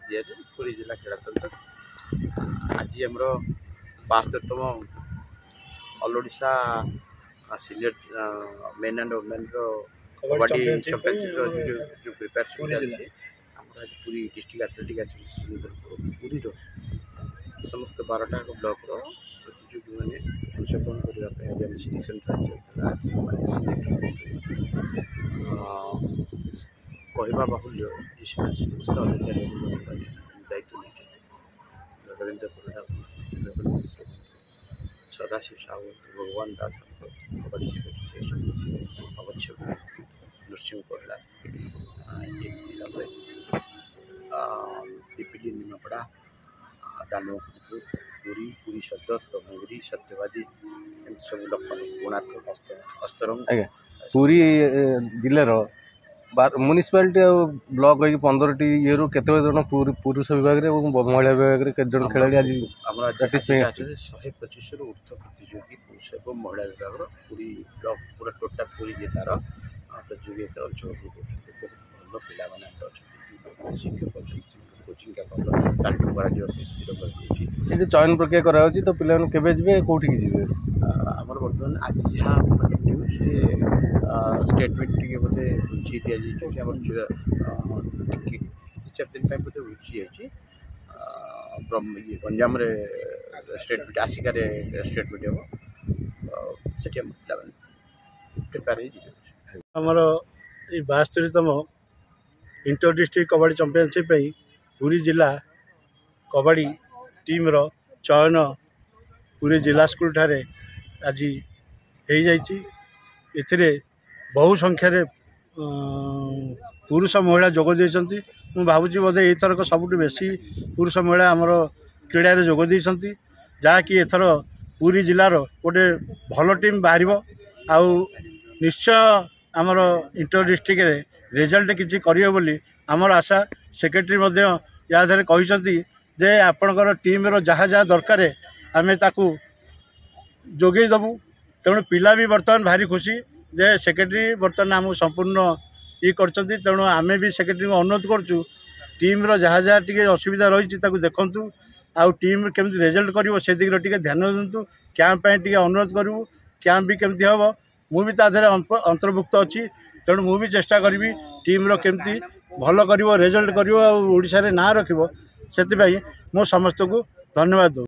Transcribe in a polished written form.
पुरी जिला क्रीड़ा संसद आज आमर 72तम all Odisha senior men and women kabaddi championship जो प्रिपेरेसन चलती Puri district athletic association Puri समस्त 12टा ब्लॉक प्रतियोगी मैंने अंशग्रहण करने सिलेक्शन कहवा बाहुल्य समस्त दायित्व रवींद्र परिड़ा सदाशिव साहू भगवान दास कबड्डी सेक्रेटरी अवच्छेद नरसिंह परिड़ा पिपिली निमापड़ा दानवपुर पुरी पुरी सदर ब्रह्मगिरी सत्यवादी सब लोक कोणार्क अस्तरंग पुरी जिलार म्यूनिसिपालिटी ब्लॉक होगी 15टी ये केत जन पुरुष विभाग में महिला विभाग में केत जन खेलाड़ी आज 125 ऊर्ध प्रतियोगी पुरुष और महिला विभाग पुरी ब्लॉक पूरा टोटाल पुरी जिलार प्रतियोगिता अंचल भल पाने शिक्षक कोचिंग जो चयन प्रक्रिया करा तो पिला केबे जिवे कोठी की जिवे हमर वर्तमान आज जहाँ न्यूज स्टेटमेंट टी बोधे बुझी दि जाए हमर 4 दिन बोधे बुझी जाए गंजाम स्टेटमेंट आसिकार स्टेटमेंट हम से प्रिपेयर आमर 72तम inter district kabaddi championship Puri जिला कबड्डी टीम रो चयन पुरी जिला स्कूल ठारे आज हो जाइए बहु संख्यार पुरुष महिला जोग देती मु भावुँ बोधे एथरक सबुठ बेसी पुरुष महिला आमर क्रीड़ा जोग देती जहाँकि एथर पुरी जिलार गोटे भल टीम बाहर आउ निश्चय आमर इंटर डिस्ट्रिक्ट रिजल्ट किसी करियो बोली आमर आशा सेक्रेटरी या कहते जे आपणकर टीम रो जहाँ जहाँ दरकार आम ताकू जोगे दबू तेणु पिला भी बर्तमान भारी खुशी जे सेक्रेटरी बर्तमान आम संपूर्ण ये कर तेणु आम भी सेक्रेटरी को अनुरोध करूँ टीम रो जहाँ जहाँ टी असुविधा रही देखूँ आउ टीम केमती रिजल्ट कर दिगरे टी ध्यान दिंतु कैंप टी अनुरोध करूँ कैंप भी केमती हम मुझे अंतर्भुक्त अच्छी तेणु मुझे चेष्टा करी टीम रो केमती भल कर रिजल्ट कर ओडिशा रे ना रखिबो से मो समस्त को धन्यवाद दूँ।